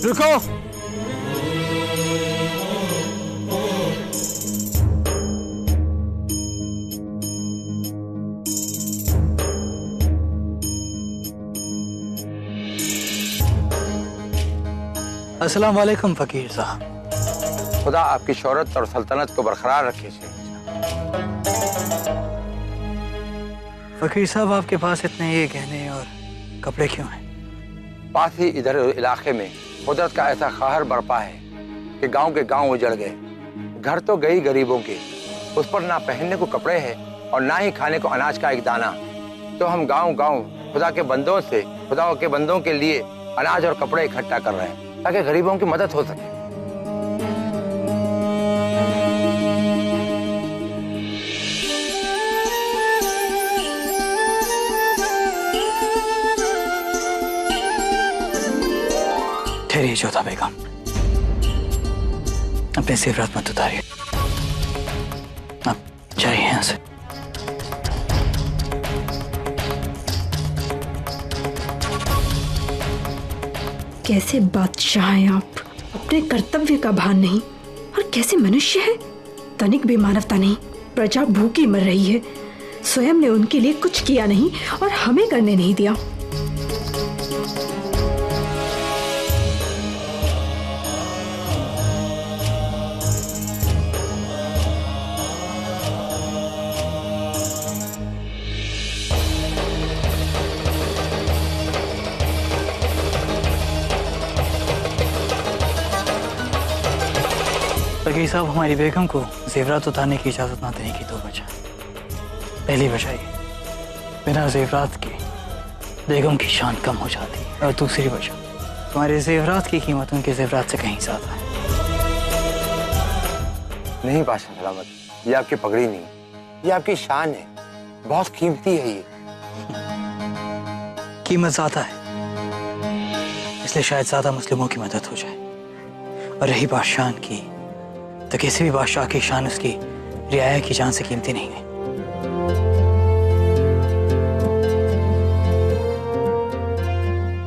रुको। अस्सलाम वालेकुम फकीर साहब। खुदा आपकी शोहरत और सल्तनत को बरकरार रखे। फकीर साहब, आपके पास इतने ये गहने और कपड़े क्यों हैं? पास ही इधर इलाके में कुदरत का ऐसा कहर बरपा है कि गांव के गांव उजड़ गए। घर तो गई गरीबों के, उस पर ना पहनने को कपड़े हैं और ना ही खाने को अनाज का एक दाना। तो हम गांव गांव खुदा के बंदों के लिए अनाज और कपड़े इकट्ठा कर रहे हैं ताकि गरीबों की मदद हो सके। ठहरिए जोधा बेगम, अपने जेवरात मत उतारिए। अब जाइए यहाँ से। कैसे बादशाह हैं आप, अपने कर्तव्य का भान नहीं, और कैसे मनुष्य है, तनिक भी मानवता नहीं। प्रजा भूखी मर रही है, स्वयं ने उनके लिए कुछ किया नहीं और हमें करने नहीं दिया। फकीर साहब, हमारी बेगम को जेवरात उतारने की इजाजत ना देने की दो वजह। पहली वजह ये, बिना जेवरात के बेगम की शान कम हो जाती है, और दूसरी वजह, तुम्हारे जेवरात की कीमत उनके जेवरात से कहीं ज्यादा है। नहीं बादशाह सलामत, ये आपकी पगड़ी नहीं, ये आपकी शान है, बहुत कीमती है ये। कीमत ज्यादा है, इसलिए शायद ज्यादा मुस्लिमों की मदद हो जाए। और रही बात शान की, तो किसी भी बादशाह की शान उसकी रियाया की जान से कीमती नहीं है।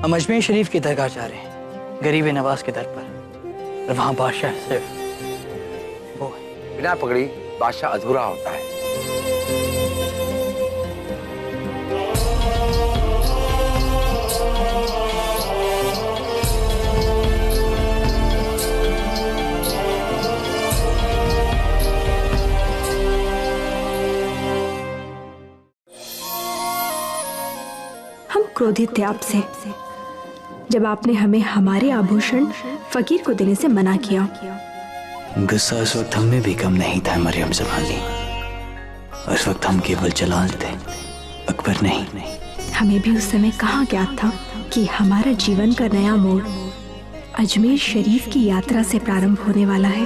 हम अजमेर शरीफ की दरगाह जा रहे हैं, गरीब नवाज के दर पर, और वहां बादशाह सिर्फ वो है। बिना पगड़ी बादशाह अधूरा होता है। हम क्रोधित थे आपसे जब आपने हमें हमारे आभूषण फकीर को देने से मना किया। गुस्सा उस वक्त हम में भी कम नहीं था मरियम ज़मानी। उस वक्त हम केवल जलाल थे, अकबर नहीं। हमें भी उस समय कहाँ ज्ञात था कि हमारा जीवन का नया मोड़ अजमेर शरीफ की यात्रा से प्रारंभ होने वाला है।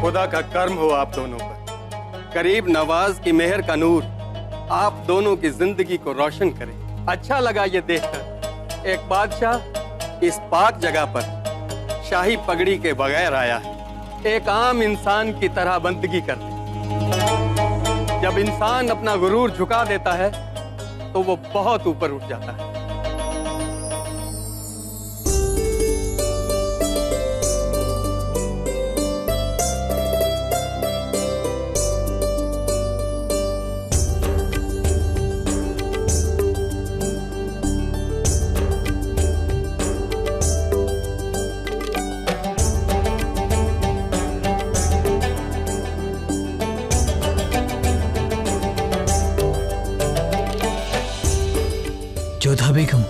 खुदा का कर्म हो आप दोनों पर। गरीब नवाज की मेहर का नूर आप दोनों की जिंदगी को रोशन करे। अच्छा लगा ये देखकर एक बादशाह इस पाक जगह पर शाही पगड़ी के बगैर आया है, एक आम इंसान की तरह बंदगी करते। जब इंसान अपना गुरूर झुका देता है तो वो बहुत ऊपर उठ जाता है। जोधा बेगम,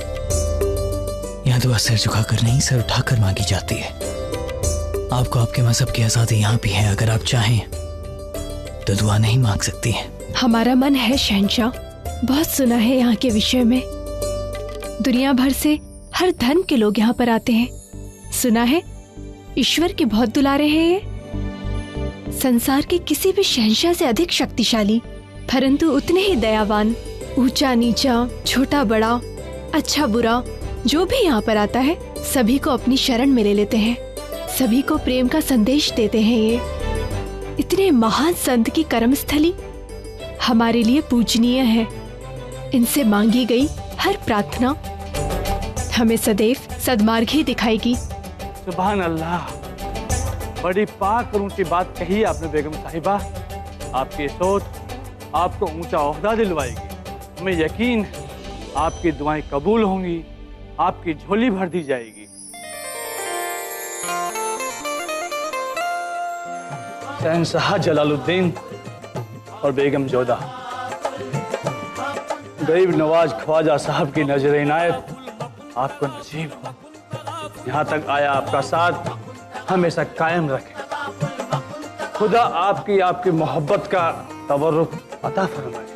यहाँ दुआ सिर झुकाकर नहीं, सर उठाकर मांगी जाती है। आपको आपके मजहब की आजादी यहाँ भी है, अगर आप चाहें तो दुआ नहीं मांग सकती हैं। हमारा मन है शहंशाह, बहुत सुना है यहाँ के विषय में। दुनिया भर से हर धर्म के लोग यहाँ पर आते हैं। सुना है ईश्वर के बहुत दुलारे हैं ये। संसार के किसी भी शहंशाह से अधिक शक्तिशाली, परंतु उतने ही दयावान। ऊंचा नीचा, छोटा बड़ा, अच्छा बुरा, जो भी यहाँ पर आता है सभी को अपनी शरण में ले लेते हैं, सभी को प्रेम का संदेश देते हैं। ये इतने महान संत की कर्मस्थली हमारे लिए पूजनीय है। इनसे मांगी गई हर प्रार्थना हमें सदैव सद्मार्ग ही दिखाएगी। सुभान अल्लाह, बड़ी पाक और ऊंची बात कही आपने बेगम साहिबा। आपकी सोच आपको ऊंचा ओहदा दिलवाएगी। हमें यकीन है आपकी दुआएं कबूल होंगी, आपकी झोली भर दी जाएगी। शहंशाह जलालुद्दीन और बेगम जोधा, गरीब नवाज ख्वाजा साहब की नजर इनायत आपको नसीब हो। यहाँ तक आया आपका साथ हमेशा कायम रखे। खुदा आपकी मोहब्बत का तवर्रुक अता फरमाए।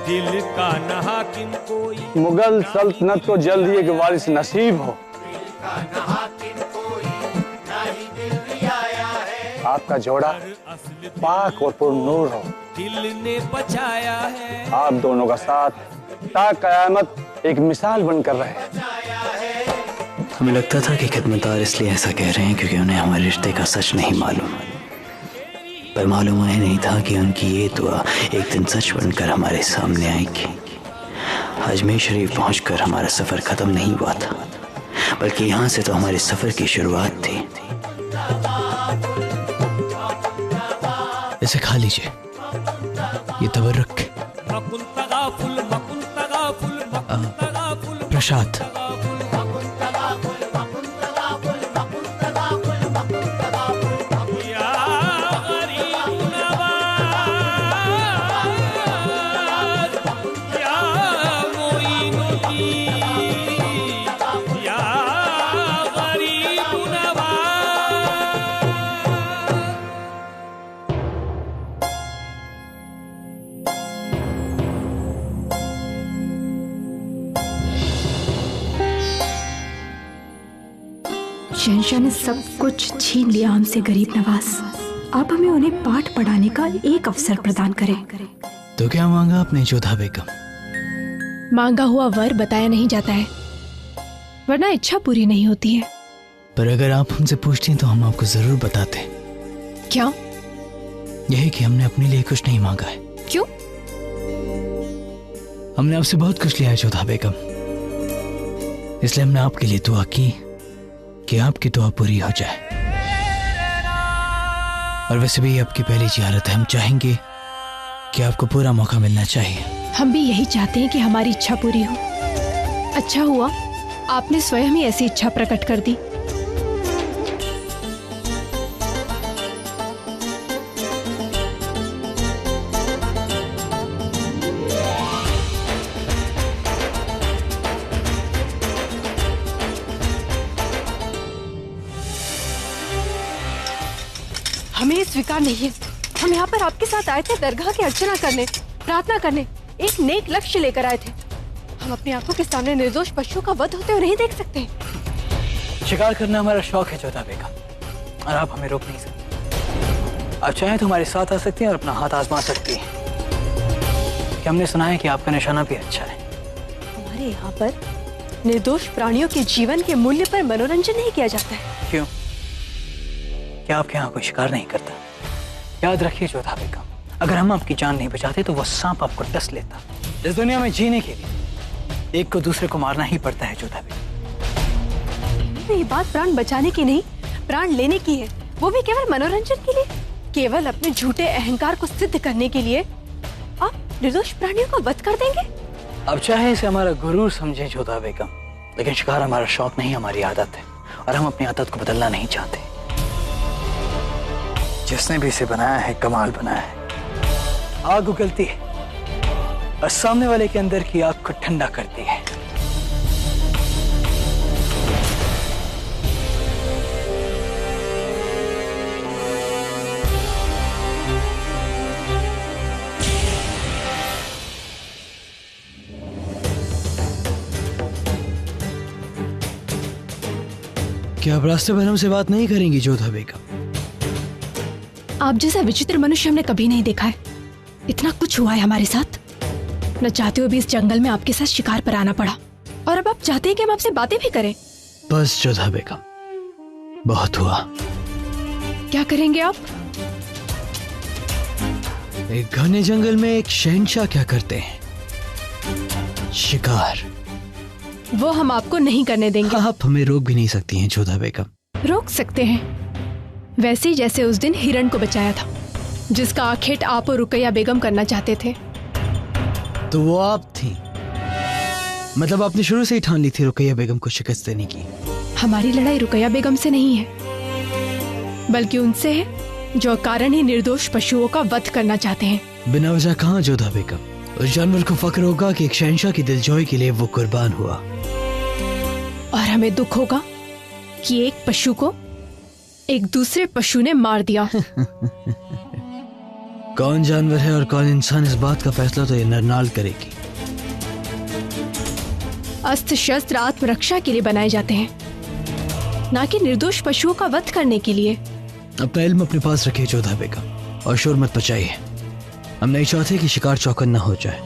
दिल का न हाकिम कोई, मुगल सल्तनत को जल्दी एक वारिस नसीब हो। आपका जोड़ा पाक और पुरनूर हो। दिल ने बचाया है। आप दोनों का साथ ता कयामत एक मिसाल बनकर रहे। हमें लगता था कि खिदमतगार इसलिए ऐसा कह रहे हैं क्योंकि उन्हें हमारे रिश्ते का सच नहीं मालूम, पर मालूम उन्हें नहीं था कि उनकी ये दुआ एक दिन सच बनकर हमारे सामने आएगी। अजमेर शरीफ पहुंचकर हमारा सफर खत्म नहीं हुआ था, बल्कि यहाँ से तो हमारे सफर की शुरुआत थी। इसे खा लीजिए, ये तबर्रुक प्रसाद। शहंशाह ने सब कुछ छीन लिया हमसे गरीब नवाज। आप हमें उन्हें पाठ पढ़ाने का एक अवसर प्रदान करें। तो क्या मांगा आपने जोधा बेगम? मांगा हुआ वर बताया नहीं जाता है, वरना इच्छा पूरी नहीं होती है। पर अगर आप हमसे पूछती हैं तो हम आपको जरूर बताते। क्या? यही कि हमने अपने लिए कुछ नहीं मांगा है। क्यों? हमने आपसे बहुत कुछ लिया है जोधा बेगम, इसलिए हमने आपके लिए दुआ की कि आपकी दुआ पूरी हो जाए। और वैसे भी आपकी पहली जियारत है, हम चाहेंगे कि आपको पूरा मौका मिलना चाहिए। हम भी यही चाहते हैं कि हमारी इच्छा पूरी हो। अच्छा हुआ आपने स्वयं ही ऐसी इच्छा प्रकट कर दी। हमें ये स्वीकार नहीं है। हम यहाँ पर आपके साथ आए थे दरगाह की अर्चना करने, प्रार्थना करने, एक नेक लक्ष्य लेकर आए थे। हम अपनी आंखों के सामने निर्दोष पशुओं का वध होते हुए नहीं देख सकते। शिकार करना हमारा शौक है जोधा बेगम, और आप हमें रोक नहीं सकते। आप चाहें तो हमारे साथ आ सकती हैं और अपना हाथ आजमा सकती हैं, कि हमने सुना है कि आपका निशाना भी अच्छा है। हमारे यहाँ पर निर्दोष प्राणियों के जीवन के मूल्य पर मनोरंजन नहीं किया जाता है। क्यों? क्या आपके यहाँ कोई शिकार नहीं करता? याद रखिए जोधा बेगम, अगर हम आपकी जान नहीं बचाते तो वो सांप आपको डस लेता। इस दुनिया में जीने के लिए एक को दूसरे को मारना ही पड़ता है जोधा बेगम। ये बात प्राण बचाने की नहीं, प्राण लेने की है, वो भी केवल मनोरंजन के लिए। केवल अपने झूठे अहंकार को सिद्ध करने के लिए आप निर्दोष प्राणियों को वध कर देंगे। अब चाहे इसे हमारा गुरूर समझे जोधा बेगम, लेकिन शिकार हमारा शौक नहीं, हमारी आदत है, और हम अपनी आदत को बदलना नहीं चाहते। जिसने भी इसे बनाया है कमाल बनाया है। आग उगलती है और सामने वाले के अंदर की आग को ठंडा करती है। क्या आप रास्ते भर हमसे बात नहीं करेंगी जोधा बेगम? आप जैसा विचित्र मनुष्य हमने कभी नहीं देखा है। इतना कुछ हुआ है हमारे साथ, न चाहते हुए भी इस जंगल में आपके साथ शिकार पर आना पड़ा, और अब आप चाहते हैं कि हम आपसे बातें भी करें। बस जोधा बेगम, बहुत हुआ। क्या करेंगे आप? एक घने जंगल में एक शहंशाह क्या करते हैं? शिकार। वो हम आपको नहीं करने देंगे। आप हमें रोक भी नहीं सकती हैं जोधा बेगम। रोक सकते हैं, वैसे ही जैसे उस दिन हिरण को बचाया था, जिसका आखेट आप और रुकैया बेगम करना चाहते थे। तो वो आप थी, मतलब आपने शुरू से ही ठान ली थी रुकैया बेगम को शिकस्त देने की। हमारी लड़ाई रुकैया बेगम से नहीं है, बल्कि उनसे है जो कारण ही निर्दोष पशुओं का वध करना चाहते हैं। बिना वजह कहाँ जोधा बेगम? उस जानवर को फक्र होगा कि एक शहंशाह की दिलजोई के लिए वो कुर्बान हुआ, और हमें दुख होगा कि एक पशु को एक दूसरे पशु ने मार दिया। कौन जानवर है और कौन इंसान, इस बात का फैसला तो ये नरनाल करेगी। अस्त्र शस्त्र आत्मरक्षा के लिए बनाए जाते हैं, ना कि निर्दोष पशुओं का वध करने के लिए। अपना इल्म अपने पास रखिए जोधा बेगम, और शोर मत मचाइए। हम नहीं चाहते कि शिकार चौकन न हो जाए।